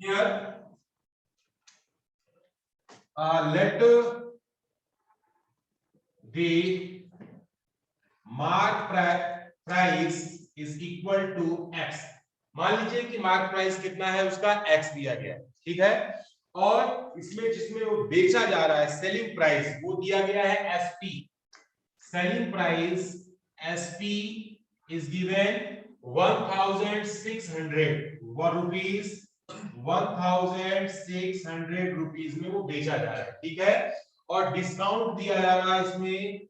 here let the mark price is equal to x। मान लीजिए कि मार्क प्राइस कितना है उसका x दिया गया है, ठीक है, और इसमें जिसमें वो बेचा जा रहा है सेलिंग प्राइस वो दिया गया है SP। Selling price SP is given 1600 rupees, 1600 rupees में वो बेचा जा रहा है, ठीक है, और डिस्काउंट दिया जा रहा है इसमें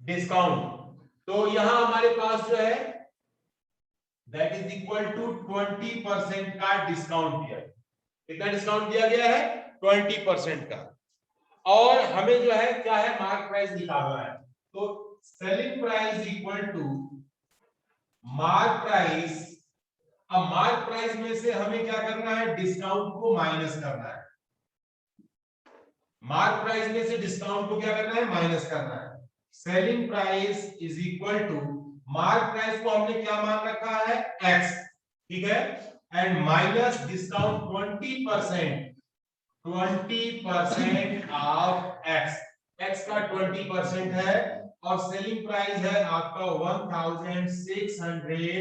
डिस्काउंट। तो यहां हमारे पास जो है दैट इज इक्वल टू 20% का डिस्काउंट दिया। कितना डिस्काउंट दिया गया है? 20% का। और हमें जो है क्या है, मार्क प्राइस निकालना है। तो selling price equal to mark price. अब मार्क प्राइस में से हमें क्या करना है, डिस्काउंट को माइनस करना है। मार्क प्राइस में से डिस्काउंट को क्या करना है, माइनस करना है। Selling price is equal to mark price को हमने क्या मान रखा है, x, ठीक है, and minus discount 20% off x का 20% है, और सेलिंग प्राइस है आपका 1600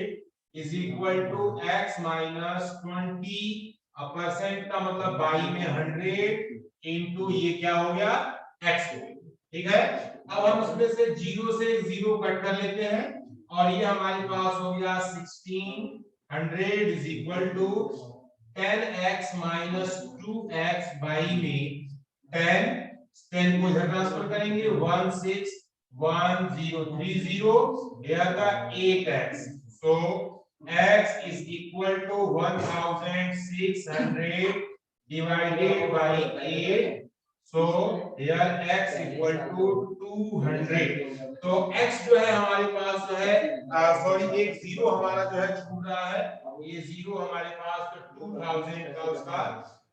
is equal to x minus 20%, का मतलब बाई में 100 इंटू ये क्या हो गया, x हो गया, ठीक है। अब हम इसमें से 0 से 0 कट कर लेते हैं, और ये हमारे पास हो गया 1600 is equal to 10x minus 2x by में 10 को इधर ट्रांसफर करेंगे, 161030 here का 8x, so x is equal to 1600 divided by 8, so here x equal to 200। तो x जो है हमारे पास जो है सॉरी एक जीरो हमारा जो है छूट रहा है, ये जीरो हमारे पास तो 2000 का उसका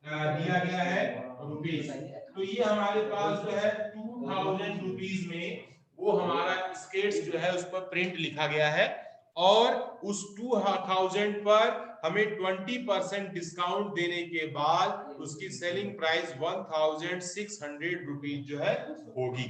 दिया गया है रुपीस। तो ये हमारे पास जो है 2000 रुपीस में वो हमारा स्केट्स जो है उस पर प्रिंट लिखा गया है, और उस 2000 पर हमें 20% डिस्काउंट देने के बाद उसकी सेलिंग प्राइस 1600 रुपीज जो है होगी।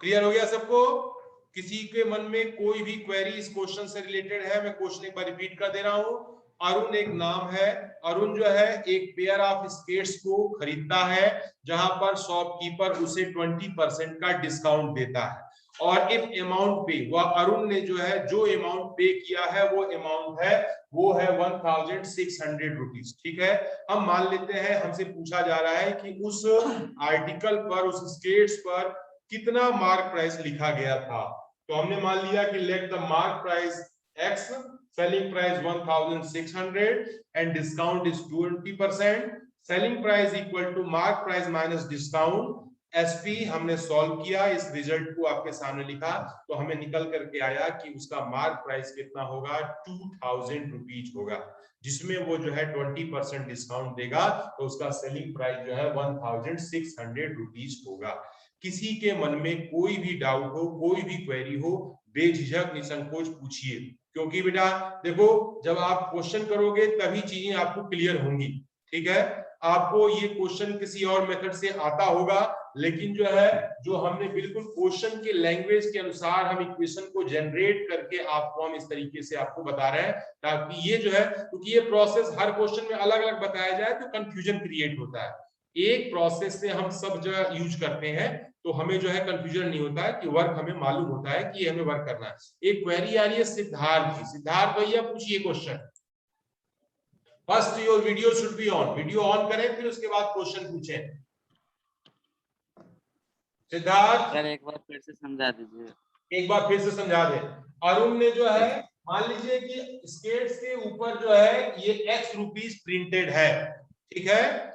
क्लियर हो गया सबको? किसी के मन में कोई भी क्वेरी इस क्वेश्चन से रिलेटेड है? मैं क्वेश्चन एक बार रिपीट कर दे रहा हूं। अरुण एक नाम है, अरुण जो है एक पेयर ऑफ स्केट्स को खरीदता है जहां पर शॉपकीपर उसे 20% का डिस्काउंट देता है, और इफ अमाउंट पे वह अरुण ने जो है जो अमाउंट पे किया है वो अमाउंट है वो है 1600 रुपीज, ठीक है। हम मान लेते हैं हमसे पूछा जा रहा है कि उस आर्टिकल पर, उस स्केट्स पर कितना मार्क प्राइस लिखा गया था। तो हमने मान लिया कि let the mark price x, selling price 1600 and discount is 20%, selling price equal to mark price minus discount SP। हमने सॉल्व किया, इस रिजल्ट को आपके सामने लिखा, तो हमें निकल करके आया कि उसका मार्क प्राइस कितना होगा, 2000 रुपीज होगा, जिसमें वो जो है 20% डिस्काउंट देगा, तो उसका सेलिंग प्राइस जो है 1600 रुपीज होगा। किसी के मन में कोई भी डाउट हो, कोई भी क्वेरी हो, बेझिझक निसंकोच पूछिए, क्योंकि बेटा देखो जब आप क्वेश्चन करोगे तभी चीजें आपको क्लियर होंगी, ठीक है। आपको ये क्वेश्चन किसी और मेथड से आता होगा, लेकिन जो है जो हमने बिल्कुल क्वेश्चन के लैंग्वेज के अनुसार हम इक्वेशन को जनरेट करके आपको हम इस तरीके से आपको बता रहे हैं, ताकि ये जो है, क्योंकि ये प्रोसेस हर क्वेश्चन में अलग अलग बताया जाए तो कंफ्यूजन क्रिएट होता है। एक प्रोसेस से हम सब जगह यूज करते हैं तो हमें जो है कंफ्यूजन नहीं होता है कि वर्क हमें मालूम होता है कि हमें वर्क करना है। एक क्वेरी आ रही है सिद्धार्थ की। सिद्धार्थ भैया पूछिए question. First your video should be on, video on करें फिर उसके बाद क्वेश्चन पूछें। सिद्धार्थ सर एक बार फिर से समझा दीजिए। एक बार फिर से समझा दे। अरुण ने जो है मान लीजिए कि स्केट्स के ऊपर जो है ये x रुपीज प्रिंटेड है, ठीक है,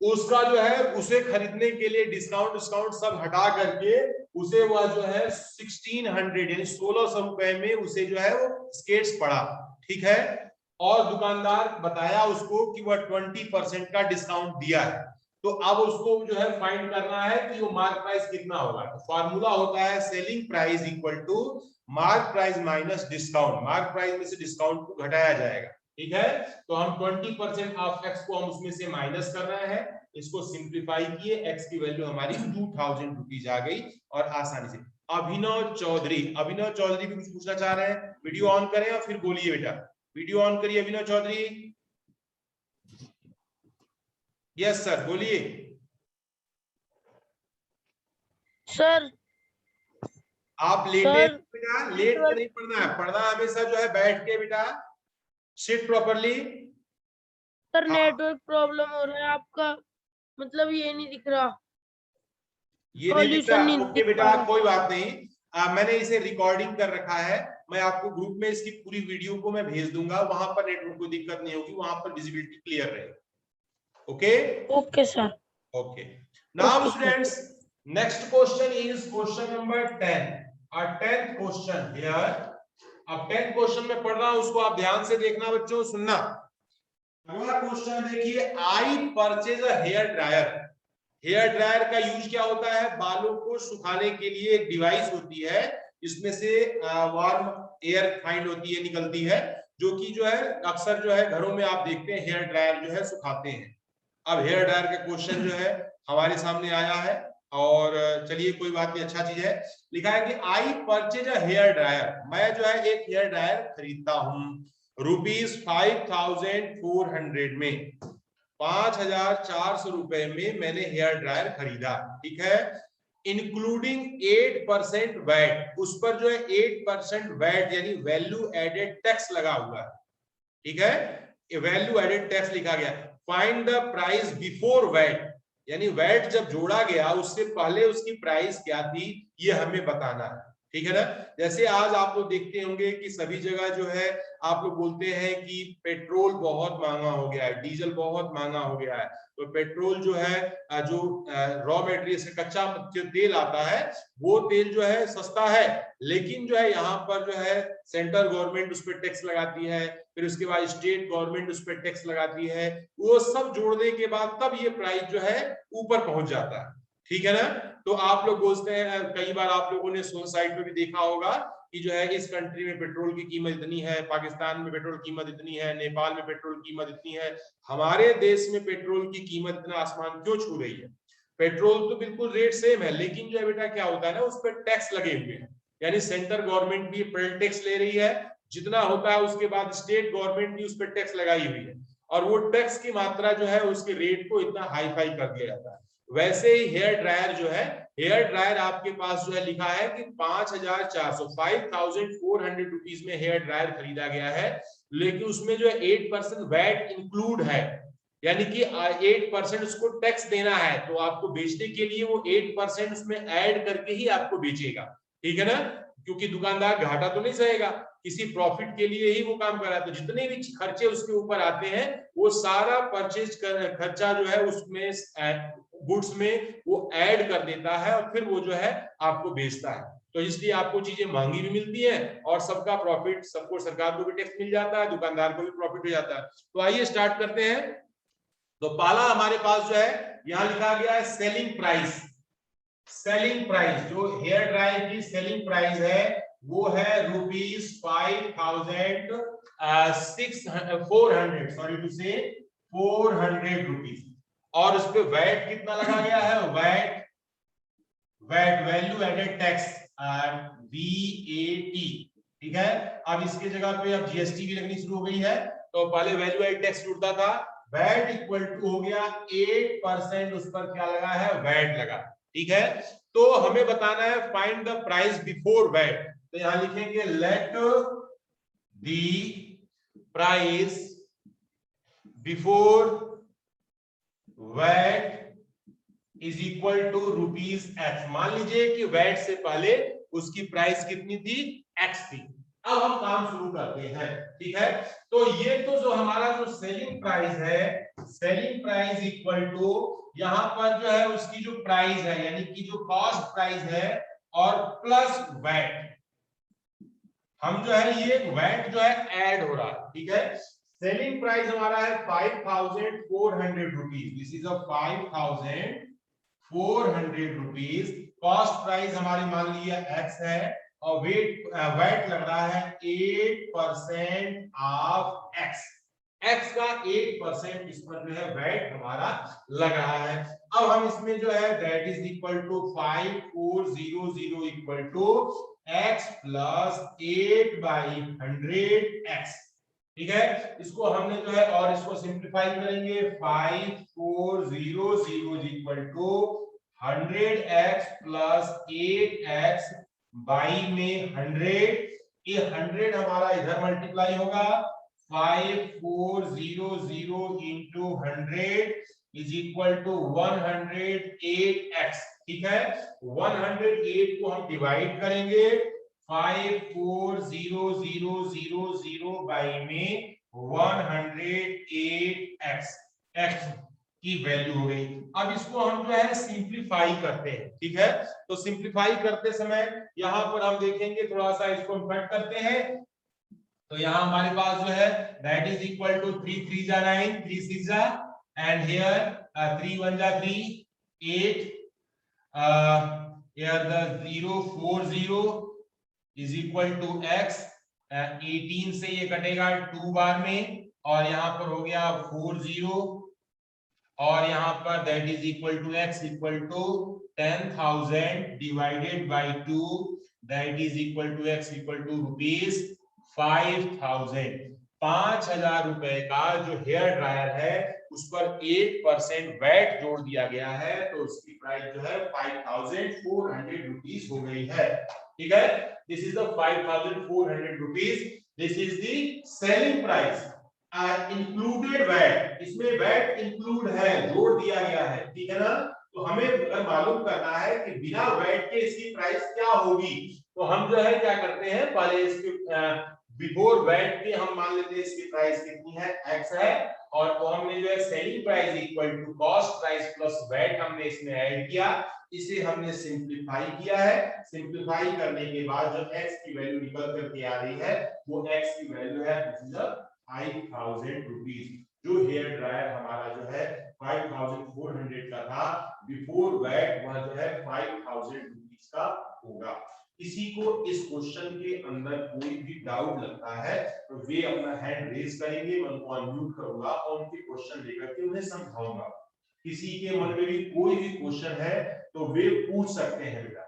उसका जो है उसे खरीदने के लिए डिस्काउंट सब हटा करके उसे वह जो है 1600 यानी 1600 रुपए में उसे जो है वो स्केट्स पड़ा, ठीक है, और दुकानदार बताया उसको कि वह 20% का डिस्काउंट दिया है। तो अब उसको जो है फाइंड करना है कि वो मार्क प्राइस कितना होगा। तो फॉर्मूला होता है selling price equal to mark price minus discount. Mark price में से डिस्काउंट को घटाया जाएगा, ठीक है। तो हम 20% ऑफ एक्स को हम उसमें से माइनस कर रहे हैं, इसको सिंप्लीफाई किए, एक्स की वैल्यू हमारी 2000 रुपीज आ गई और आसानी से। अभिनव चौधरी भी कुछ पूछना चाह रहे हैं, वीडियो ऑन करें और फिर बोलिए बेटा, वीडियो ऑन करिए अभिनव चौधरी। यस सर बोलिए। सर आप लेटे सर बेटा, लेट के नहीं पढ़ना है, पढ़ना हमेशा जो है बैठ के बेटा, sit properly. Sir network problem हो रहा है आपका, मतलब ये नहीं दिख रहा, ये नहीं दिख सॉल्यूशन रहा, नहीं ओके दिख बेटा रहा। कोई बात नहीं। मैंने इसे रिकॉर्डिंग कर रखा है, मैं आपको ग्रुप में इसकी पूरी वीडियो को मैं भेज दूंगा, वहां पर नेटवर्क को दिक्कत नहीं होगी, वहां पर विजिबिलिटी क्लियर रहेगी। Okay okay sir. Okay now okay sir. Students, next question is question number 10, और 10th क्वेश्चन हियर। अब 10th क्वेश्चन में पढ़ रहा हूं, उसको आप ध्यान से देखना बच्चों, सुनना। अगला क्वेश्चन देखिए, I purchase a hair dryer. Hair dryer का यूज क्या होता है, बालों को सुखाने के लिए एक डिवाइस होती है, इसमें से वार्म एयर फाइंड होती है, निकलती है, जो कि जो है अक्सर जो है घरों में आप देखते हैं हेयर ड्रायर जो है सुखाते हैं। अब हेयर ड्रायर का क्वेश्चन जो है हमारे सामने आया है, और चलिए कोई बात नहीं, अच्छा चीज है। लिखा है कि I purchase a hair dryer, मैं जो है एक हेयर ड्रायर खरीदता हूं ₹5400 में, 5400 रुपए में मैंने हेयर ड्रायर खरीदा, ठीक है। इंक्लूडिंग 8% वैट, उस पर जो है 8% वैट यानी वैल्यू एडेड टैक्स लगा हुआ है, ठीक है, वैल्यू एडेड टैक्स लिखा गया। Find the price before VAT, यानी वैट जब जोड़ा गया उससे पहले उसकी प्राइस क्या थी, ये हमें बताना है, ठीक है ना। जैसे आज आप लोग देखते होंगे कि सभी जगह जो है आप लोग बोलते हैं कि पेट्रोल बहुत महंगा हो गया है, डीजल बहुत महंगा हो गया है, तो पेट्रोल जो है जो रॉ मटेरियल से कच्चा जो तेल आता है वो तेल जो है सस्ता है, लेकिन जो है यहाँ पर जो है सेंट्रल गवर्नमेंट उस पर टैक्स लगाती है, फिर उसके बाद स्टेट गवर्नमेंट उस पर टैक्स लगाती है, वो सब जोड़ने के बाद तब ये प्राइस जो है ऊपर पहुंच जाता है, ठीक है ना। तो आप लोग बोलते हैं, कई बार आप लोगों ने साइट पे भी देखा होगा कि जो है इस कंट्री में पेट्रोल की कीमत इतनी है, पाकिस्तान में पेट्रोल की कीमत इतनी है, नेपाल में पेट्रोल की कीमत इतनी है, हमारे देश में पेट्रोल की कीमत इतना आसमान क्यों छू रही है। पेट्रोल तो बिल्कुल रेट सेम है, लेकिन जो है बेटा क्या होता है ना, उस पर टैक्स लगे हुए हैं, यानी सेंट्रल गवर्नमेंट भी पेट्रोल टैक्स ले रही है, जितना होता है उसके बाद स्टेट गवर्नमेंट भी उस पर टैक्स लगाई हुई है, और वो टैक्स की मात्रा जो है उसके रेट को इतना हाई फाई कर दिया जाता है। वैसे ही हेयर ड्रायर जो है, हेयर ड्रायर आपके पास जो है लिखा है कि 5400 रुपीज में हेयर ड्रायर खरीदा गया है, लेकिन उसमें जो है 8% वैट इंक्लूड है, यानी कि 8% उसको टैक्स देना है, तो आपको बेचने के लिए वो 8% उसमें ऐड करके ही आपको बेचेगा, ठीक है ना, क्योंकि दुकानदार घाटा तो नहीं सहेगा, किसी प्रॉफिट के लिए ही वो काम कर रहा है, तो जितने भी खर्चे उसके ऊपर आते हैं वो सारा परचेज खर्चा जो है उसमें गुड्स में वो ऐड कर देता है, और फिर वो जो है आपको बेचता है, तो इसलिए आपको चीजें महंगी भी मिलती है और सबका प्रॉफिट, सबको सरकार को भी टैक्स मिल जाता है, दुकानदार को भी प्रॉफिट हो जाता है। तो आइए स्टार्ट करते हैं। तो पहला हमारे पास जो है यहां लिखा गया है सेलिंग प्राइस। सेलिंग प्राइस, जो हेयर ड्रायर की सेलिंग प्राइस है वो है ₹5400, सॉरी टू से 400 रुपीज, और उस पे वैट कितना लगा गया है, VAT value added tax VAT, ठीक है। अब इसके जगह पे अब GST भी लगनी शुरू हो गई है, तो पहले वैल्यू एडेड टैक्स जुड़ता था, वैट इक्वल टू हो गया 8%, उस पर क्या लगा है, वैट लगा, ठीक है। तो हमें बताना है find the price before VAT, तो यहां लिखेंगे let the price before VAT is equal to ₹X। मान लीजिए कि वैट से पहले उसकी प्राइस कितनी थी, X थी। अब हम काम शुरू करते हैं, ठीक है। तो ये तो जो हमारा जो सेलिंग प्राइस है, सेलिंग प्राइस इक्वल टू यहां पर जो है उसकी जो प्राइस है, यानी कि जो कॉस्ट प्राइस है और प्लस वैट, हम जो है ये वैट जो है ऐड हो रहा है, ठीक है। सेलिंग प्राइस हमारा है 5400 rupees, this is a 5400 rupees, cost price हमारी मान लीजिए X है, और वैट लग रहा है 8% ऑफ X, एक्स का 8% इस पर जो है वैट हमारा लग रहा है। अब हम इसमें जो है that is equal to 5400 equal to x plus 8/100 x। ठीक है, इसको हमने जो है और इसको सिंप्लीफाई करेंगे 5400 equal to 100x plus 8x by में 100। ये 100 हमारा इधर मल्टीप्लाई होगा 5400 into 100 is equal to 108x। ठीक है, 108 को हम डिवाइड करेंगे 540000 बाई में 108x x की वैल्यू हो गई। अब इसको हम जो है सिंप्लीफाई करते हैं। ठीक है, तो सिंप्लीफाई करते समय यहां पर हम देखेंगे, थोड़ा सा इसको कट करते हैं। तो यहाँ हमारे पास जो है दैट इज इक्वल टू 3 3 जा 9 3 6 जा एंड हियर 3 1 जा 3 8 here the 040 is equal to x 18 से ये कटेगा 2 बार में और यहाँ पर हो गया 40 और यहाँ पर that is equal to x equal to 10,000 divided by 2 that is equal to x equal to rupees 5,000। 5,000 रुपए का जो हेयर ड्रायर है उस पर 8% वैट जोड़ दिया गया है, तो उसकी प्राइस जो है 5,400 रुपीस हो गई है। ठीक है, this is the 5,400 rupees, this is the selling price included VAT. इसमें वैट इंक्लूड है, जोड़ दिया गया है। ठीक है ना, तो हमें मालूम करना है कि बिना वैट के इसकी प्राइस क्या होगी। तो हम जो है क्या करते हैं, पहले इसकी बिफोर वैट के हम मान लेते हैं इसकी प्राइस कितनी है, x है, और तो हमने जो है selling price equal to cost price plus VAT हमने इसमें ऐड किया, इसे हमने सिंपलीफाई किया है। सिंपलीफाई करने के बाद जो x की वैल्यू निकल करके आ रही है वो x की वैल्यू है 5,000 रुपीस। जो हेयर ड्रायर हमारा जो है 5,400 का था बिफोर वैट, वह जो है 5,000 रुपीस का होगा। किसी को इस क्वेश्चन के अंदर कोई भी डाउट लगता है तो वे अपना हैंड रेज करेंगे, मैं उनको अनम्यूट करूंगा और उनके क्वेश्चन लेकर के उन्हें समझाऊंगा। किसी के मन में भी कोई भी क्वेश्चन है तो वे पूछ सकते हैं बेटा।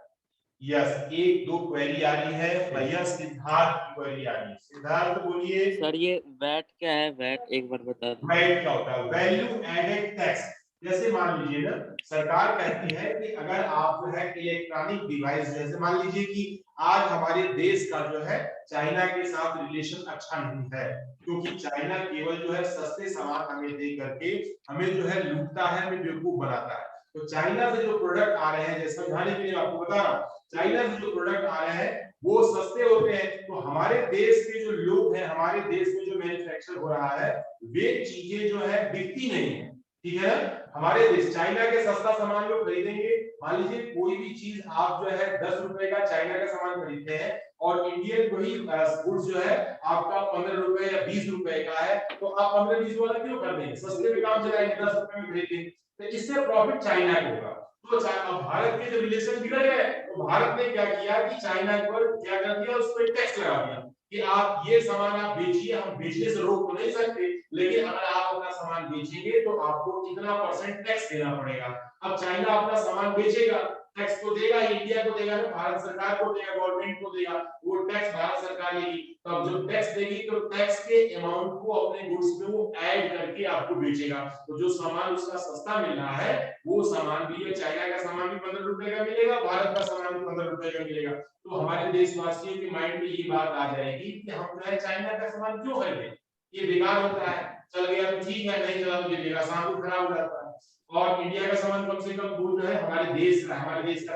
यस, एक दो क्वेरी आ रही है भैया, सिद्धार्थ की क्वेरी आ रही है। सिद्धार्थ बोलिए सर ये वैट क्या है? वैट एक बार बता दो। वैट क्या होता है? Value added tax. जैसे मान लीजिए ना, सरकार कहती है कि अगर आप जो है इलेक्ट्रॉनिक डिवाइस, जैसे मान लीजिए कि आज हमारे देश का जो है चाइना के साथ रिलेशन अच्छा नहीं है, क्योंकि चाइना केवल जो है सस्ते सामान हमें दे करके हमें जो है लूटता है, हमें बेवकूफ बनाता है। तो चाइना से जो प्रोडक्ट आ रहे हैं, जैसे समझाने के लिए आपको बता रहा हूँ, चाइना से जो प्रोडक्ट आ रहे हैं वो सस्ते होते हैं, तो हमारे देश के जो लोग हैं, हमारे देश में जो मैन्युफैक्चर हो रहा है वे चीजें जो है बिकती नहीं है। ठीक है ना, हमारे देश चाइना के सस्ता सामान लोग खरीदेंगे। मान लीजिए कोई भी चीज आप जो है 10 रुपए का चाइना का सामान खरीदते हैं और इंडियन वही गुड्स जो है आपका 15 रुपए या 20 रुपए का है, तो आप 15-20 वाला क्यों कर देंगे? सस्ते में काम चलाएंगे, 10 रुपए में खरीदेंगे, तो इससे प्रॉफिट चाइना को होगा। तो अब भारत के जो रिलेशन बिगड़ गए, तो भारत ने क्या किया कि चाइना पर क्या कर दिया, उस पर टैक्स लगा दिया कि आप ये सामान आप बेचिए, हम बेचने से रोक तो नहीं सकते, लेकिन अगर आप अपना सामान बेचेंगे तो आपको इतना परसेंट टैक्स देना पड़ेगा। अब चाइना अपना सामान बेचेगा, टैक्स तो देगा, इंडिया को देगा, भारत सरकार को देगा, गवर्नमेंट को देगा, वो टैक्स भारत सरकार लेगी। तब जो टैक्स देगी तो टैक्स के अमाउंट को अपने गुड्स में वो ऐड करके आपको बेचेगा। तो जो सामान उसका सस्ता मिल रहा है वो सामान भी, चाइना का सामान भी 15 रुपए का मिलेगा, भारत का सामान भी 15 रुपए का मिलेगा। तो हमारे देशवासियों के माइंड में ये बात आ जाएगी कि हम जो है चाइना का सामान क्यों खरीदें, ये बेकार होता है, चल गया तो ठीक है, नहीं चला तो गिरेगा, सामान खराब हो जाता है। और इंडिया का सामान कम से कम दूर जो है हमारे देश का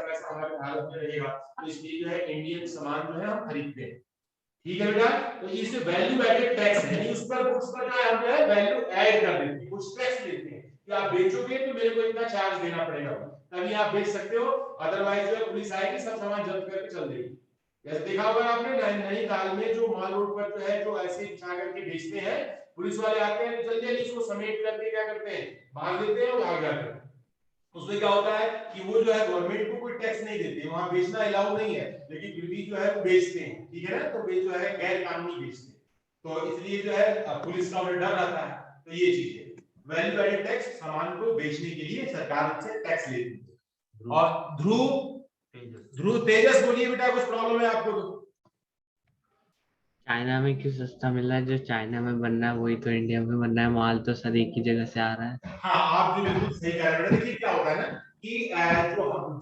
पैसा हमारे भारत में रहेगा, तो इसलिए जो है इंडियन सामान जो है हम खरीदते हैं। ठीक है बेटा, तो इसे वैल्यू एडेड टैक्स है, उस पर गुड्स पर जो है हम जो है वैल्यू ऐड कर देते हैं, कुछ टैक्स लेते हैं कि आप बेचोगे तो मेरे को इतना चार्ज देना पड़ेगा, तभी आप बेच सकते हो, अदरवाइज जो पुलिस आएगी सब सामान जब्त करके चल देगी। जैसे देखा होगा आपने नैनीताल में जो माल रोड पर जो है जो ऐसे बिछा करके बेचते हैं, पुलिस वाले आते हैं जल्दी जल्दी इसको समेट करके क्या करते हैं, बांध देते हैं और भाग जाते हैं। उसमें क्या होता है कि वो जो है गवर्नमेंट को कोई टैक्स नहीं देते, वहां बेचना अलाउ नहीं है, लेकिन फिर भी जो है वो बेचते हैं। ठीक है ना, तो वे जो है गैर कानूनी बेचते हैं। तो इसलिए जो है पुलिस का डर रहता है। तो ये चीज है, वैल्यू एडेड टैक्स सामान को बेचने के लिए सरकार से टैक्स लेती है। और ध्रुव तेजस बोलिए बेटा, कुछ प्रॉब्लम है आपको? तो चाइना में क्यों सस्ता मिल रहा है? जो चाइना में बन रहा है वही तो इंडिया में बन रहा है, माल तो सर एक ही जगह से आ रहा है। हाँ, आप जो बिल्कुल सही कह रहे हैं। देखिए क्या होता है ना कि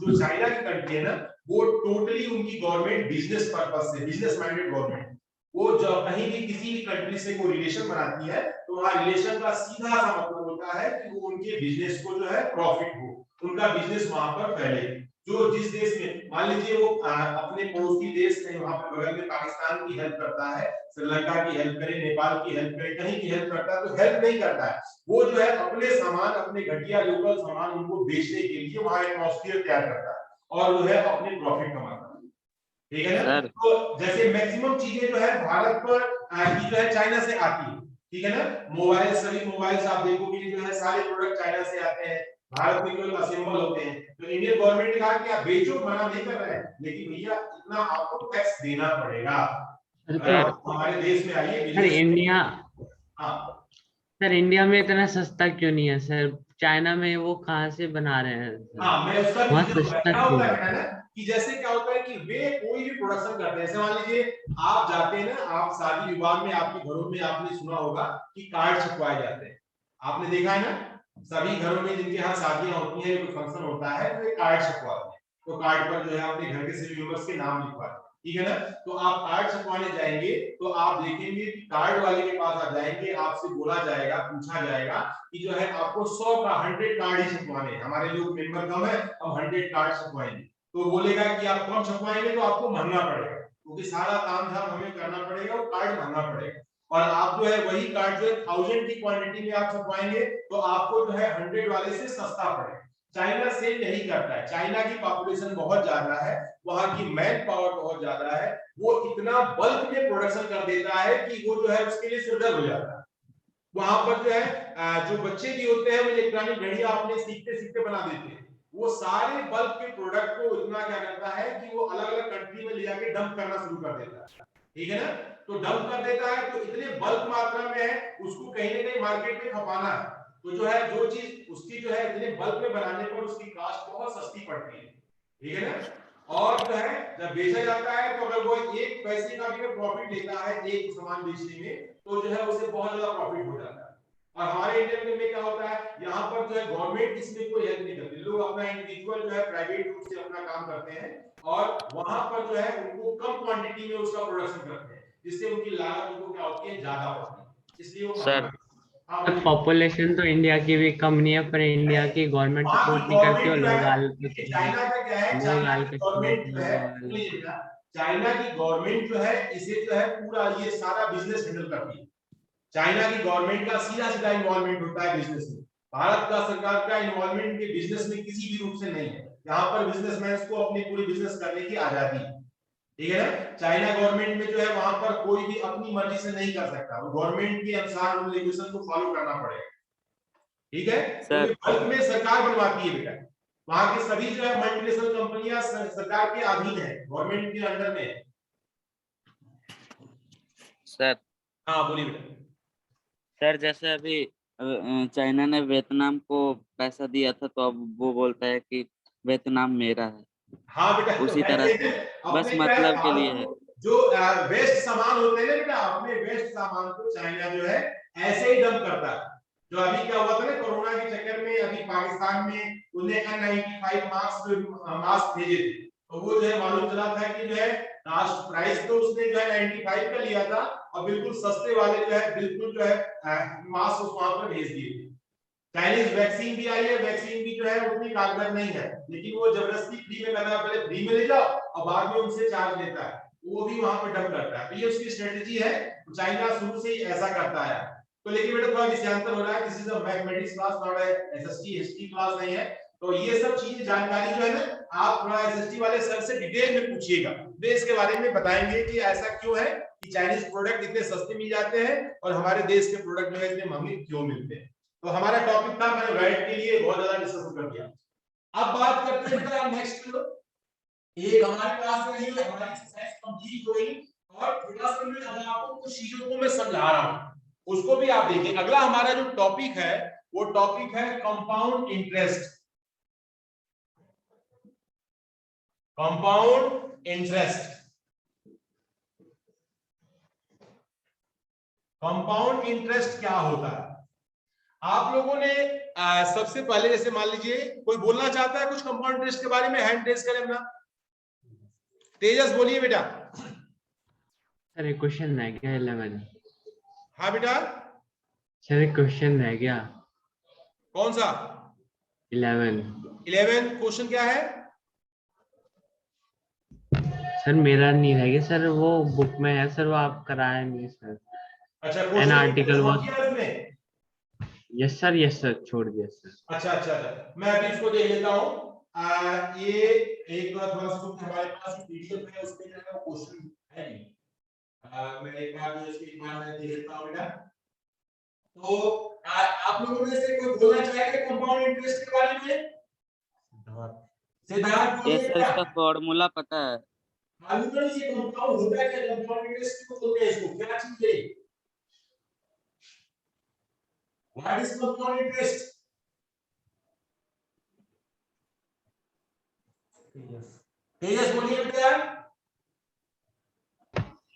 जो चाइना की कंट्री है ना, वो टोटली उनकी गवर्नमेंट बिजनेस पर्पस से, बिजनेस माइंडेड गवर्नमेंट, वो जो कहीं भी किसी भी कंट्री से कोई रिलेशन बनाती है तो वहाँ रिलेशन का सीधा सा मतलब होता है कि वो उनके बिजनेस को जो है प्रॉफिट हो, उनका बिजनेस वहां पर फैले। जो जिस देश में मान लीजिए वो अपने पड़ोसी देश में वहां पर बगल में पाकिस्तान की हेल्प करता है, श्रीलंका की हेल्प करे, नेपाल की हेल्प करे, कहीं की हेल्प करता है, तो हेल्प नहीं करता है वो, जो है अपने सामान, अपने घटिया लोकल सामान उनको बेचने के लिए वहां एटमॉस्फेयर तैयार करता है और वो है अपने प्रॉफिट कमाता है। ठीक है ना? तो जैसे मैक्सिमम चीजें जो है भारत पर जो है चाइना से आती है। ठीक है ना? मोबाइल, सभी मोबाइल्स आप देखोगे जो है सारे प्रोडक्ट चाइना से आते हैं, भारत में केवल असेंबल होते हैं। तो इंडियन गवर्नमेंट ने कहा कि आप बेचो, मना नहीं कर रहे हैं, लेकिन भैया इतना आपको टैक्स देना पड़ेगा। अगर आप हमारे देश में आइए सर इंडिया, हाँ सर इंडिया में इतना सस्ता क्यों नहीं है सर? चाइना में वो कहाँ से बना रहे हैं सर? हाँ, मैं उसका वहाँ रीजन सस्ता क्या क्यों होता है? है ना कि जैसे क्या होता है कि वे कोई भी प्रोडक्शन करते हैं, जैसे मान लीजिए आप जाते हैं ना, आप शादी विवाह में आपके घरों में आपने सुना होगा कि कार्ड छपवाए जाते हैं, आपने देखा है ना? सभी घरों में जिनके यहाँ शादियां होती हैं, कोई फंक्शन होता है तो कार्ड छपवाते हैं, तो कार्ड पर जो है अपने घर के सभी मेंबर्स के नाम लिखवाते हैं। ठीक है ना? तो आप कार्ड छपवाने जाएंगे तो आप देखेंगे कि कार्ड वाले के पास आप जाएंगे, आपसे बोला जाएगा, पूछा जाएगा कि जो है आपको 100 कार्ड ही छपवाने हैं, हमारे लोग मेंबर कम है, हम 100 कार्ड छपवाएंगे। तो बोलेगा कि आप कम छपवाएंगे तो आपको महंगा पड़ेगा, क्योंकि सारा काम धाम हमें करना पड़ेगा, वो कार्ड महंगा पड़ेगा। और आप जो है वही कार्ड जो है 1000 की क्वांटिटी में आप छपवाएंगे तो आपको जो है 100 वाले से सस्ता पड़ेगा। चाइना से यही करता है, चाइना की पॉपुलेशन बहुत ज्यादा है, वहां की मैन पावर बहुत ज्यादा है, वो इतना बल्क में प्रोडक्शन कर देता है कि वो जो है उसके लिए सिरदर्द हो जाता है। वहां पर जो है जो बच्चे भी होते हैं वो इलेक्ट्रॉनिक घड़ियां अपने सीखते सीखते बना देते हैं, वो सारे बल्क के प्रोडक्ट को इतना क्या करता है कि वो अलग अलग कंट्री में ले जाके डंप करना शुरू कर देता है। ठीक है ना? तो डंप कर देता है तो इतने बल्क मात्रा में है, उसको कहीं ना कहीं मार्केट में खपाना है, तो जो है जो चीज उसकी जो है इतने बल्क में बनाने पर उसकी कास्ट बहुत सस्ती पड़ती है। ठीक है ना? और जो है जब बेचा जाता है तो अगर वो 1 पैसे का भी प्रॉफिट लेता है एक सामान बेचने में, तो जो है उसे बहुत ज्यादा प्रॉफिट हो जाता है। और हमारे इंडिया में क्या होता है, यहाँ पर जो है गवर्नमेंट इसमें कोई हेल्प नहीं करती, लोग अपना इंडिविजुअल जो है प्राइवेट रूप से अपना काम करते हैं और वहां पर जो है उनको कम क्वांटिटी में उसका प्रोडक्शन करते हैं, जिससे उनकी लागत उनको क्या होती है, ज्यादा होती है, इसलिए वो सर पॉपुलेशन तो इंडिया की भी कम नहीं है, पर इंडिया की गवर्नमेंट सपोर्ट नहीं करती और लोग आल चाइना का क्या है, लोग चाइना आल की गवर्नमेंट जो है, चाइना की गवर्नमेंट जो है इसे जो है पूरा ये सारा बिजनेस हैंडल करती है। चाइना की गवर्नमेंट का सीधा सीधा इन्वॉल्वमेंट होता है बिजनेस में, भारत का सरकार का इन्वॉल्वमेंट के बिजनेस में किसी भी रूप से नहीं है। यहाँ पर बिजनेसमैन को अपनी पूरी बिजनेस करने की आजादी है। ठीक है ना? चाइना गवर्नमेंट में जो है वहां पर कोई भी अपनी मर्जी से नहीं कर सकता, वो गवर्नमेंट के अनुसार रूल रेगुलेशन को फॉलो करना पड़ेगा। ठीक है? क्योंकि बल्क में सरकार बनवाती है बेटा, वहां की सभी जो है मल्टीनेशनल कंपनियां सरकार के अधीन है, गवर्नमेंट के अंडर में है। सर हाँ बोलिए बेटा। सर जैसे अभी चाइना ने वियतनाम को पैसा दिया था, तो अब वो बोलता है कि वियतनाम मेरा है। हाँ बेटा, उसी तरह से बस मतलब के लिए है। जो वेस्ट सामान होते हैं ना बेटा, अपने वेस्ट सामान को चाइना जो है ऐसे ही डंप करता है। जो अभी क्या हुआ था ना कोरोना के चक्कर में, अभी पाकिस्तान में उन्हें N95 मास्क भेजे थे, तो वो जो है मालूम चला था कि जो है लास्ट प्राइस तो उसने जो है 95 का लिया था और बिल्कुल सस्ते वाले जो है बिल्कुल जो है मास्क उस वहां पर भेज दिए। चाइनीज वैक्सीन भी आई है, वैक्सीन भी जो है उतनी कारगर नहीं है, लेकिन वो जबरदस्ती फ्री में करता है, पहले फ्री में ले जाओ और बाद में उनसे चार्ज लेता है, वो भी वहां पर डंप करता है। तो ये उसकी स्ट्रेटेजी है, चाइना शुरू से ही ऐसा करता है। तो लेकिन बेटा थोड़ा विषयांतर हो रहा है, this is a mathematics class, not SST history class नहीं है। तो ये सब चीजें जानकारी जो है ना, आप थोड़ा एसएसटी वाले सर से डिटेल में पूछिएगा, वे इसके बारे में बताएंगे कि ऐसा क्यों है कि चाइनीज प्रोडक्ट इतने सस्ते मिल जाते हैं और हमारे देश के प्रोडक्ट जो है इतने महंगे क्यों मिलते हैं। तो हमारा टॉपिक था, मैंने राइट के लिए बहुत ज्यादा डिस्कस कर दिया। अब बात करते हैं नेक्स्ट, एक हमारी क्लास में ही हमारी एक्सरसाइज कंप्लीट हो गई। और थोड़ा सा मैं अब आपको कुछ चीजों को मैं समझा रहा हूं, उसको भी आप देखिए। अगला हमारा जो टॉपिक है वो टॉपिक है compound interest. Compound interest, compound interest क्या होता है? आप लोगों ने सबसे पहले जैसे मान लीजिए कोई बोलना चाहता है कुछ कंपाउंड इंटरेस्ट के बारे में, हैंड रेज करें अपना। तेजस बोलिए बेटा। सर एक क्वेश्चन रह गया 11। हाँ बेटा, सर एक क्वेश्चन रह गया कौन सा? 11। 11 क्वेश्चन क्या है? सर मेरा नहीं रह गया सर, वो बुक में है सर, वो आप कराए नहीं सर। अच्छा, एन क्वेश्चन आर्टिकल छोड़ वाज, दिया इसमें? यस सर छोड़ दिया सर। अच्छा अच्छा अच्छा, मैं अभी इसको देख लेता हूँ। ये एक बार थोड़ा सा हमारे पास पीडीएफ है, उसमें जो है वो क्वेश्चन है नहीं। मैं एक बार जो इसकी एक बार मैं देख लेता हूँ बेटा। तो आप लोगों में से कोई बोलना चाहेगा कंपाउंड इंटरेस्ट के बारे में? सिद्धार्थ ये बोलिए सर बेटा। इसका फॉर्मूला पता है? मालूम है ये कंपाउंड होता है क्या? कंपाउंड इंटरेस्ट क्यों बोलते हैं इसको? क्या चीज है? What is compound interest? Tejas बोलिए बेटा।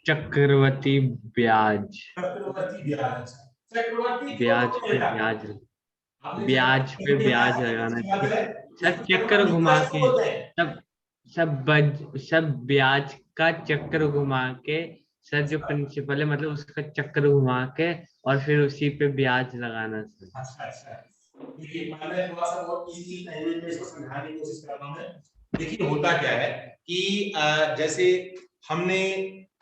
चक्रवर्ती ब्याज, चक्रवर्ती ब्याज। चक्रवर्ती क्यों ब्याज बोलते पे हैं बेटा? ब्याज, आपने ब्याज पे चक्रवर्ती ब्याज देखा है, लगाना अच्छी बात है। सर, इसको चक्कर चक्रवर्ती घुमा ब्याज क्यों के, बोलते हैं? सब ब्याज का चक्कर घुमा के सर, जो प्रिंसिपल है मतलब उसका चक्कर घुमा के और फिर उसी पे ब्याज लगाना सर। अच्छा अच्छा, ये मैं थोड़ा सा बहुत इजी लैंग्वेज में इसको समझाने की कोशिश कर रहा हूं मैं। देखिए होता क्या है कि जैसे हमने,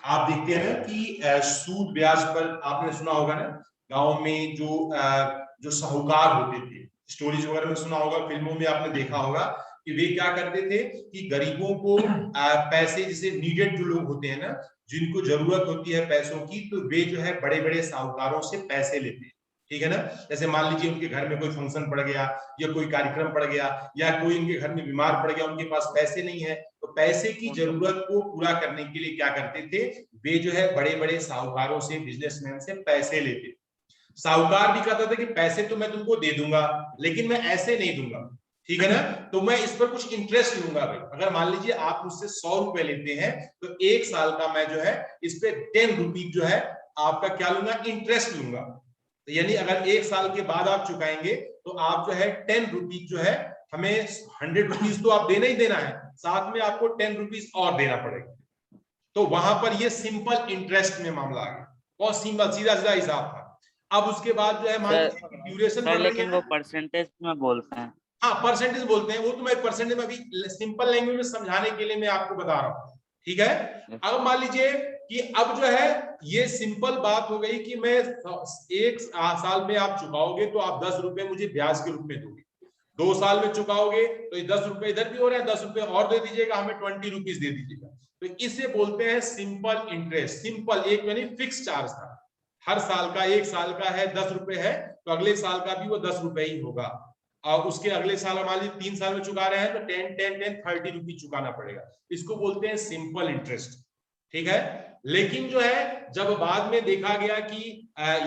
आप देखते हैं ना कि सूद ब्याज पर आपने सुना होगा ना, गांव में जो साहूकार होते थे, स्टोरीज वगैरह में सुना होगा, फिल्मों में आपने देखा होगा कि वे क्या करते थे कि गरीबों को पैसे, जैसे नीडेड जो लोग होते हैं ना, जिनको जरूरत होती है पैसों की, तो वे जो है बड़े बड़े साहूकारों से पैसे लेते हैं। ठीक है ना? जैसे मान लीजिए उनके घर में कोई फंक्शन पड़ गया या कोई कार्यक्रम पड़ गया या कोई उनके घर में बीमार पड़ गया, उनके पास पैसे नहीं है, तो पैसे की जरूरत को पूरा करने के लिए क्या करते थे, वे जो है बड़े बड़े साहूकारों से, बिजनेसमैन से पैसे लेते। साहूकार भी कहता था कि पैसे तो मैं तुमको दे दूंगा, लेकिन मैं ऐसे नहीं दूंगा, ठीक है ना, तो मैं इस पर कुछ इंटरेस्ट लूंगा भाई। अगर मान लीजिए आप मुझसे 100 रुपए लेते हैं, तो 1 साल का मैं जो है इस पे 10 रुपीज जो है आपका क्या लूंगा, इंटरेस्ट लूंगा। तो यानी अगर 1 साल के बाद आप चुकाएंगे तो आप जो है 10 रुपीज जो है, हमें 100 रुपीज तो आप देना ही देना है, साथ में आपको 10 रुपीज और देना पड़ेगा। तो वहां पर ये सिंपल इंटरेस्ट में मामला आ गया, बहुत सिंपल, सीधा सीधा हिसाब था। अब उसके बाद जो है मान लीजिए ड्यूरेशन बढ़ रही है, लेकिन वो परसेंटेज में बोलते हैं। हाँ परसेंटेज बोलते हैं, वो तो मैं परसेंटेज में अभी सिंपल लैंग्वेज में समझाने के लिए मैं आपको बता रहा हूँ, ठीक है। अब मान लीजिए कि अब जो है ये सिंपल बात हो गई कि मैं 1 साल में आप चुकाओगे तो आप 10 रुपए मुझे ब्याज के रूप में दोगे, 2 साल में चुकाओगे तो ये 10 रुपए इधर भी हो रहे हैं, 10 रुपए और दे दीजिएगा, हमें 20 रुपीज दे दीजिएगा। तो इसे बोलते हैं सिंपल इंटरेस्ट। सिंपल एक यानी फिक्स चार्ज था, हर साल का, 1 साल का है 10 रुपए है तो अगले साल का भी वो 10 रुपए ही होगा, और उसके अगले साल मान लीजिए 3 साल में चुका रहे हैं तो 10 30 रुपीज चुकाना पड़ेगा। इसको बोलते हैं सिंपल इंटरेस्ट, ठीक है। लेकिन जो है जब बाद में देखा गया कि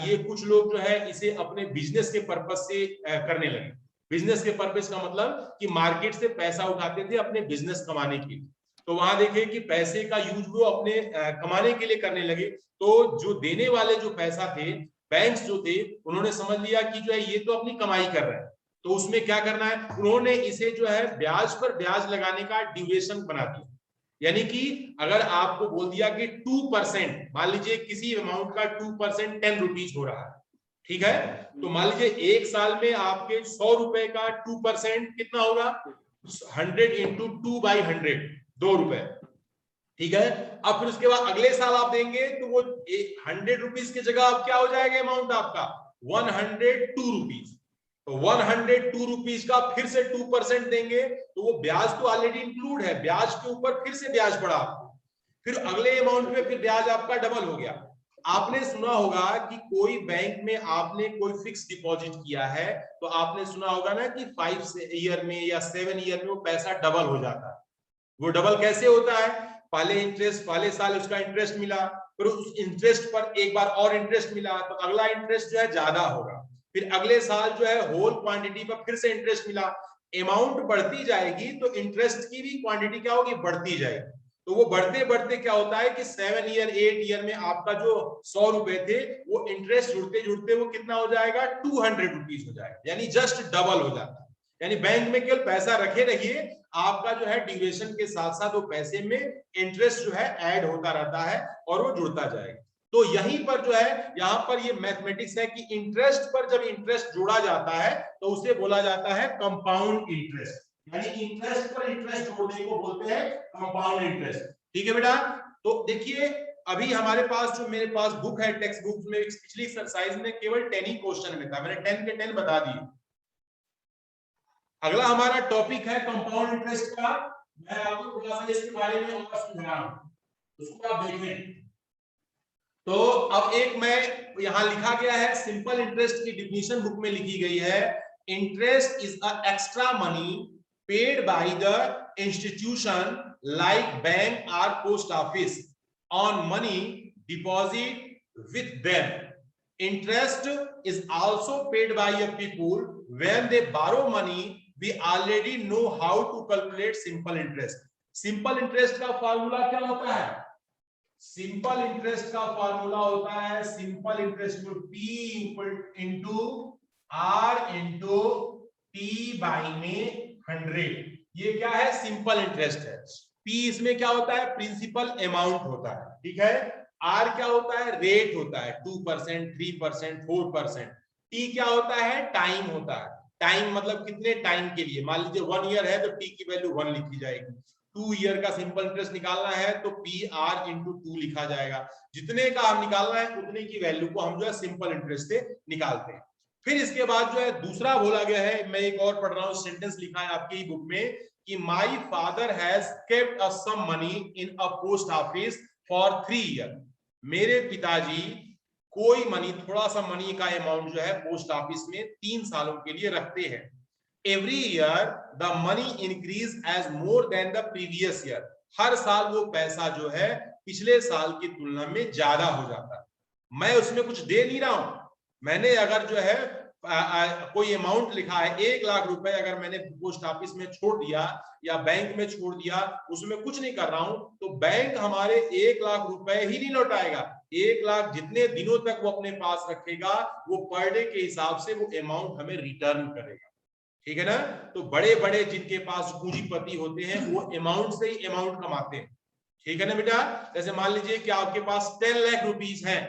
ये कुछ लोग जो है इसे अपने बिजनेस के पर्पज से करने लगे। बिजनेस के पर्पज का मतलब कि मार्केट से पैसा उठाते थे अपने बिजनेस कमाने के लिए, तो वहां देखे कि पैसे का यूज वो अपने कमाने के लिए करने लगे। तो जो देने वाले जो पैसा थे, बैंक्स जो थे, उन्होंने समझ लिया कि जो है ये तो अपनी कमाई कर रहे हैं, तो उसमें क्या करना है, उन्होंने इसे जो है ब्याज पर ब्याज लगाने का ड्यूरेशन बना दिया। यानी कि अगर आपको बोल दिया कि 2%, मान लीजिए किसी अमाउंट का 2% 10 रुपीज हो रहा है, ठीक है, तो मान लीजिए 1 साल में आपके 100 रुपए का 2% कितना होगा, 100 इंटू 2/100, 2 रुपए, ठीक है। अब फिर उसके बाद अगले साल आप देंगे तो वो 100 रुपीज की जगह अब क्या हो जाएगा अमाउंट आपका 102 रुपीज। तो 102 रुपीज का फिर से 2% देंगे तो वो ब्याज तो ऑलरेडी इंक्लूड है, ब्याज के ऊपर फिर से ब्याज पड़ा आपको, फिर अगले अमाउंट में फिर ब्याज आपका डबल हो गया। आपने सुना होगा कि कोई बैंक में आपने कोई फिक्स डिपॉजिट किया है तो आपने सुना होगा ना कि 5 ईयर में या 7 ईयर में वो पैसा डबल हो जाता है। वो डबल कैसे होता है, पहले साल उसका इंटरेस्ट मिला, फिर उस इंटरेस्ट पर एक बार और इंटरेस्ट मिला, तो अगला इंटरेस्ट जो है ज्यादा होगा। फिर अगले साल जो है होल क्वांटिटी पर फिर से इंटरेस्ट मिला, अमाउंट बढ़ती जाएगी तो इंटरेस्ट की भी क्वांटिटी क्या होगी, बढ़ती जाएगी। तो वो बढ़ते बढ़ते क्या होता है कि 7 ईयर 8 ईयर में आपका जो 100 रुपए थे वो इंटरेस्ट जुड़ते जुड़ते वो कितना हो जाएगा, 200 रुपीज हो जाएगा, यानी जस्ट डबल हो जाता है। यानी बैंक में केवल पैसा रखे रहिए, आपका जो है ड्यूरेशन के साथ साथ वो पैसे में इंटरेस्ट जो है ऐड होता रहता है और वो जुड़ता जाएगा। तो यहीं पर जो है, यहाँ पर ये मैथमेटिक्स है कि इंटरेस्ट पर जब इंटरेस्ट जोड़ा जाता है तो उसे बोला जाता है कंपाउंड इंटरेस्ट, यानी इंटरेस्ट पर इंटरेस्ट जोड़ने को बोलते हैं कंपाउंड इंटरेस्ट। ठीक है बेटा, तो देखिए अभी हमारे पास जो मेरे पास बुक है, टेक्स्ट बुक में पिछली एक्सरसाइज में केवल 10 ही क्वेश्चन में था, मैंने 10 के 10 बता दिए। अगला हमारा टॉपिक है कंपाउंड इंटरेस्ट का। मैं आपको थोड़ा सा इसके बारे में और समझा रहा हूं, उसको आप देखें। तो अब एक मैं यहां लिखा गया है, सिंपल इंटरेस्ट की डिफिनीशन बुक में लिखी गई है, interest is a extra money paid by the institution like bank और post office on money deposit with them. Interest is also paid by a people when they borrow money. We already know how to calculate simple interest. Simple interest का formula क्या होता है? Simple interest का formula होता है, simple interest को P into R into T by में 100। ये क्या है, सिंपल इंटरेस्ट है। P इसमें क्या होता है, प्रिंसिपल अमाउंट होता है, ठीक है। R क्या होता है, रेट होता है, 2%, 3%, 4%। T क्या होता है, टाइम होता है। टाइम मतलब कितने टाइम के लिए, मान लीजिए 1 ईयर है तो T की वैल्यू 1 लिखी जाएगी। 2 ईयर का सिंपल इंटरेस्ट निकालना है तो PR इंटू 2 लिखा जाएगा। जितने का हम निकालना है उतने की वैल्यू को हम जो है सिंपल इंटरेस्ट से निकालते हैं। फिर इसके बाद जो है दूसरा बोला गया है, मैं एक और पढ़ रहा हूँ, सेंटेंस लिखा है आपकी ही बुक में कि my father has kept a some money in a post office for 3 year. मेरे पिताजी कोई मनी, थोड़ा सा मनी का अमाउंट जो है पोस्ट ऑफिस में 3 सालों के लिए रखते हैं। Every year the money increase as more than the previous year. हर साल वो पैसा जो है पिछले साल की तुलना में ज्यादा हो जाता है। मैं उसमें कुछ दे नहीं रहा हूं, मैंने अगर जो है कोई अमाउंट लिखा है 1 लाख रुपए, अगर मैंने पोस्ट ऑफिस में छोड़ दिया या बैंक में छोड़ दिया, उसमें कुछ नहीं कर रहा हूं, तो बैंक हमारे 1 लाख रुपए ही नहीं लौटाएगा। 1 लाख जितने दिनों तक वो अपने पास रखेगा, वो पर डे के हिसाब से वो अमाउंट हमें रिटर्न करेगा। ठीक है ना। तो बड़े बड़े जिनके पास पूंजीपति होते हैं वो अमाउंट से ही अमाउंट कमाते हैं। ठीक है ना बेटा। जैसे मान लीजिए कि आपके पास 10 लाख रुपीस है,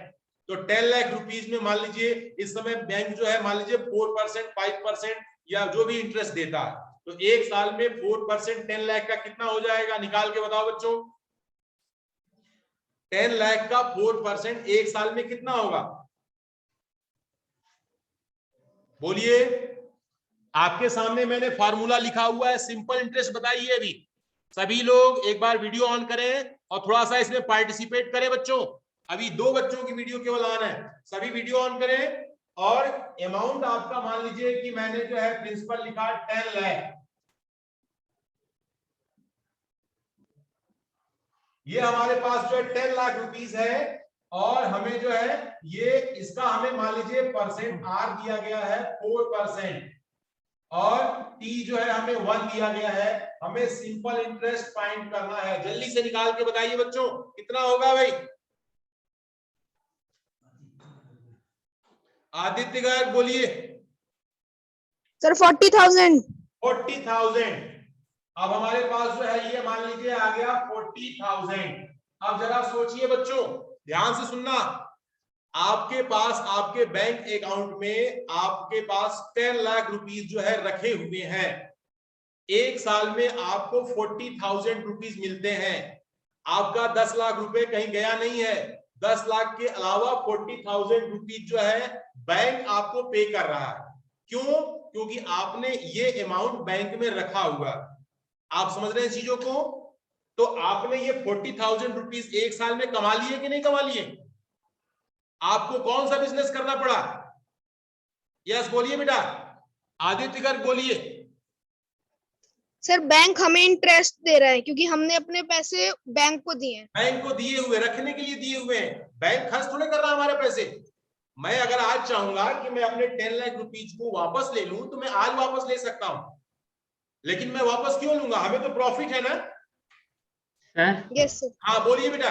तो 10 लाख रुपीस में मान लीजिए इस समय बैंक जो है मान लीजिए 4%, 5% या जो भी इंटरेस्ट देता है, तो एक साल में 4% 10 लाख का कितना हो जाएगा, निकाल के बताओ बच्चों। 10 लाख का 4% एक साल में कितना होगा, बोलिए। आपके सामने मैंने फार्मूला लिखा हुआ है, सिंपल इंटरेस्ट बताइए। अभी सभी लोग एक बार वीडियो ऑन करें और थोड़ा सा इसमें पार्टिसिपेट करें बच्चों। अभी 2 बच्चों की वीडियो केवल ऑन है, सभी वीडियो ऑन करें। और अमाउंट आपका मान लीजिए कि मैंने जो है प्रिंसिपल लिखा 10 लाख। ये हमारे पास जो है 10 लाख रुपीस है और हमें जो है ये इसका हमें मान लीजिए परसेंट R दिया गया है 4% और T जो है हमें 1 दिया गया है। हमें सिंपल इंटरेस्ट फाइंड करना है, जल्दी से निकाल के बताइए बच्चों कितना होगा भाई। आदित्य गायक बोलिए। सर 40,000। 40,000। अब हमारे पास जो है ये मान लीजिए आ गया 40,000। अब जरा सोचिए बच्चों, ध्यान से सुनना। आपके पास आपके बैंक अकाउंट में आपके पास 10 लाख रुपीस जो है रखे हुए हैं। एक साल में आपको 40,000 रुपीस मिलते हैं। आपका 10 लाख रुपए कहीं गया नहीं है। 10 लाख के अलावा 40,000 रुपीस जो है बैंक आपको पे कर रहा है। क्यों? क्योंकि आपने ये अमाउंट बैंक में रखा हुआ। आप समझ रहे हैं चीजों को। तो आपने ये 40,000 रुपीस एक साल में कमा लिए कि नहीं कमा लिए? आपको कौन सा बिजनेस करना पड़ा? यस बोलिए बेटा। आदित्य गर्ग बोलिए। सर बैंक हमें इंटरेस्ट दे रहा है क्योंकि हमने अपने पैसे बैंक को दिए हैं। बैंक को दिए हुए, रखने के लिए दिए हुए हैं, बैंक खर्च थोड़े कर रहा है हमारे पैसे। मैं अगर आज चाहूंगा कि मैं अपने 10 लाख रुपीज को वापस ले लूं तो मैं आज वापस ले सकता हूं, लेकिन मैं वापस क्यों लूंगा? हमें तो प्रॉफिट है ना। Sir yes sir. हाँ बोलिए बेटा।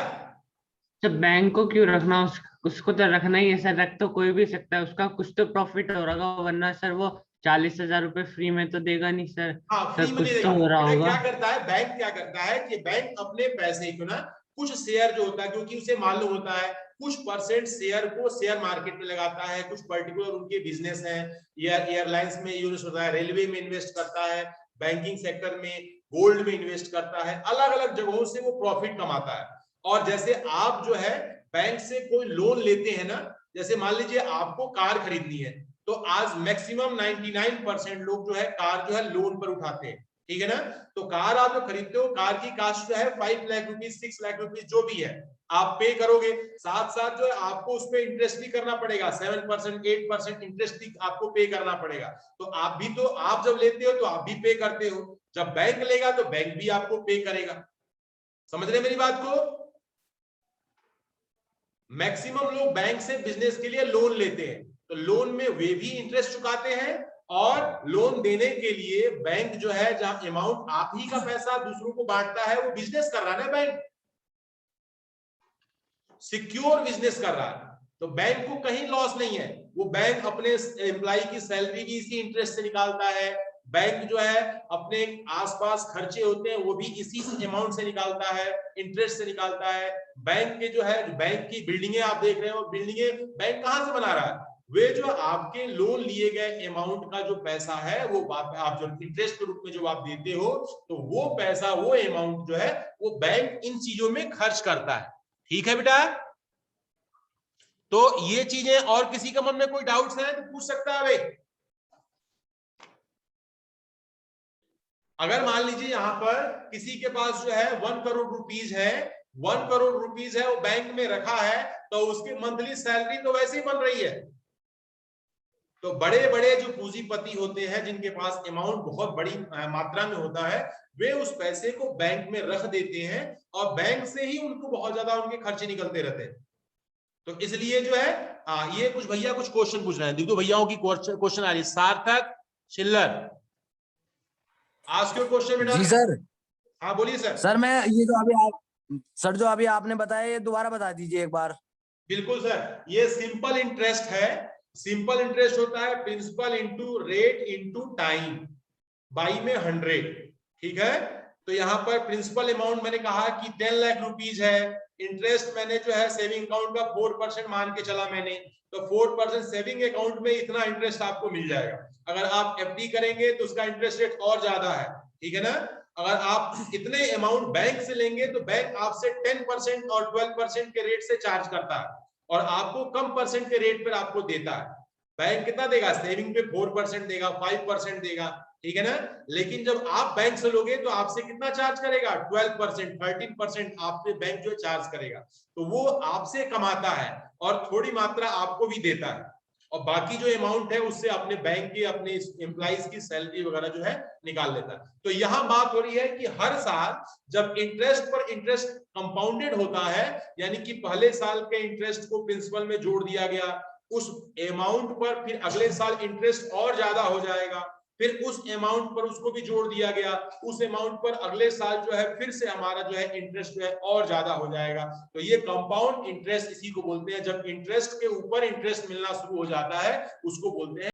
तो बैंक को क्यों रखना, उसको तो रखना ही है सर, रख तो कोई भी सकता है, उसका कुछ तो प्रॉफिट हो रहा होगा, वरना सर वो 40,000 रुपए फ्री में तो देगा नहीं सर। हाँ फ्री सर में कुछ नहीं तो देगा। हो रहा बेटा होगा। क्या करता है बैंक, क्या करता है कि बैंक अपने पैसे को ना कुछ शेयर जो होता है, क्योंकि उसे मालूम होता है कुछ परसेंट शेयर को शेयर मार्केट में लगाता है, कुछ पर्टिकुलर उनके बिजनेस है, एयरलाइंस में यूज होता है, रेलवे में इन्वेस्ट करता है, बैंकिंग सेक्टर में, गोल्ड में इन्वेस्ट करता है, अलग अलग जगहों से वो प्रॉफिट कमाता है। और जैसे आप जो है बैंक से कोई लोन लेते हैं ना, जैसे मान लीजिए आपको कार खरीदनी है, तो आज मैक्सिमम 99% लोग जो है कार जो है लोन पर उठाते हैं, ठीक है ना। तो कार आप जो खरीदते हो, कार की कास्ट जो है 5 लाख रुपीज, 6 लाख रुपीज जो भी है आप पे करोगे, साथ साथ जो है आपको उस पर इंटरेस्ट भी करना पड़ेगा, 7%, 8% इंटरेस्ट भी आपको पे करना पड़ेगा। तो आप भी तो, आप जब लेते हो तो आप भी पे करते हो, जब बैंक लेगा तो बैंक भी आपको पे करेगा। समझ रहे मेरी बात को? मैक्सिमम लोग बैंक से बिजनेस के लिए लोन लेते हैं, तो लोन में वे भी इंटरेस्ट चुकाते हैं, और लोन देने के लिए बैंक जो है, जहां अमाउंट आप ही का पैसा दूसरों को बांटता है, वो बिजनेस कर रहा है ना, बैंक सिक्योर बिजनेस कर रहा है, तो बैंक को कहीं लॉस नहीं है। वो बैंक अपने एम्प्लॉय की सैलरी भी इसी इंटरेस्ट से निकालता है, बैंक जो है अपने आसपास खर्चे होते हैं वो भी इसी अमाउंट से निकालता है, इंटरेस्ट से निकालता है। बैंक के जो है, बैंक की बिल्डिंगें आप देख रहे हो, बिल्डिंगें बैंक कहां से बना रहा है? वे जो आपके लोन लिए गए अमाउंट का जो पैसा है, वो आप जो इंटरेस्ट के रूप में जो आप देते हो, तो वो पैसा, वो अमाउंट जो है वो बैंक इन चीजों में खर्च करता है। ठीक है बेटा? तो ये चीजें, और किसी का मन में कोई डाउट्स है तो पूछ सकता है भाई। अगर मान लीजिए यहां पर किसी के पास जो है 1 करोड़ रुपीज है, 1 करोड़ रुपीज है, वो बैंक में रखा है, तो उसकी मंथली सैलरी तो वैसे ही बन रही है। तो बड़े बड़े जो पूंजीपति होते हैं, जिनके पास अमाउंट बहुत बड़ी मात्रा में होता है, वे उस पैसे को बैंक में रख देते हैं, और बैंक से ही उनको बहुत ज्यादा उनके खर्चे निकलते रहते हैं। तो इसलिए जो है, ये कुछ भैया कुछ क्वेश्चन पूछ रहे हैं, देखो भैयाओं की क्वेश्चन आ रही है। सार्थक चिल्लर, आस्क योर क्वेश्चन बेटा। जी सर। हाँ बोलिए सर। सर मैं ये जो अभी आप सर जो अभी आपने बताया ये दोबारा बता दीजिए एक बार। बिल्कुल सर, ये सिंपल इंटरेस्ट है। सिंपल इंटरेस्ट होता है principal into rate into time by में 100, ठीक है। तो यहाँ पर प्रिंसिपल अमाउंट मैंने कहा कि 10 लाख रुपीज है, इंटरेस्ट मैंने जो है सेविंग अकाउंट का 4% मान के चला मैंने, तो 4% सेविंग अकाउंट में इतना इंटरेस्ट आपको मिल जाएगा। अगर आप एफडी करेंगे तो उसका इंटरेस्ट रेट और ज्यादा है, ठीक है ना। अगर आप इतने अमाउंट बैंक से लेंगे तो बैंक आपसे 10% और 12% के रेट से चार्ज करता है, और आपको कम परसेंट के रेट पर आपको देता है। बैंक कितना देगा? सेविंग पे 4% देगा, 5% देगा, ठीक है ना। लेकिन जब आप बैंक से लोगे तो आपसे कितना चार्ज करेगा? 12%, 13% आपसे बैंक जो चार्ज करेगा। तो वो आपसे कमाता है और थोड़ी मात्रा आपको भी देता है, और बाकी जो अमाउंट है उससे अपने बैंक के, अपने एम्प्लॉइज की सैलरी वगैरह जो है निकाल लेता है। तो यहाँ बात हो रही है कि हर साल जब इंटरेस्ट पर इंटरेस्ट कंपाउंडेड होता है, यानी कि पहले साल के इंटरेस्ट को प्रिंसिपल में जोड़ दिया गया, उस अमाउंट पर फिर अगले साल इंटरेस्ट और ज्यादा हो जाएगा, फिर उस अमाउंट पर उसको भी जोड़ दिया गया, उस अमाउंट पर अगले साल जो है फिर से हमारा जो है इंटरेस्ट जो है और ज्यादा हो जाएगा। तो ये कंपाउंड इंटरेस्ट इसी को बोलते हैं। जब इंटरेस्ट के ऊपर इंटरेस्ट मिलना शुरू हो जाता है उसको बोलते हैं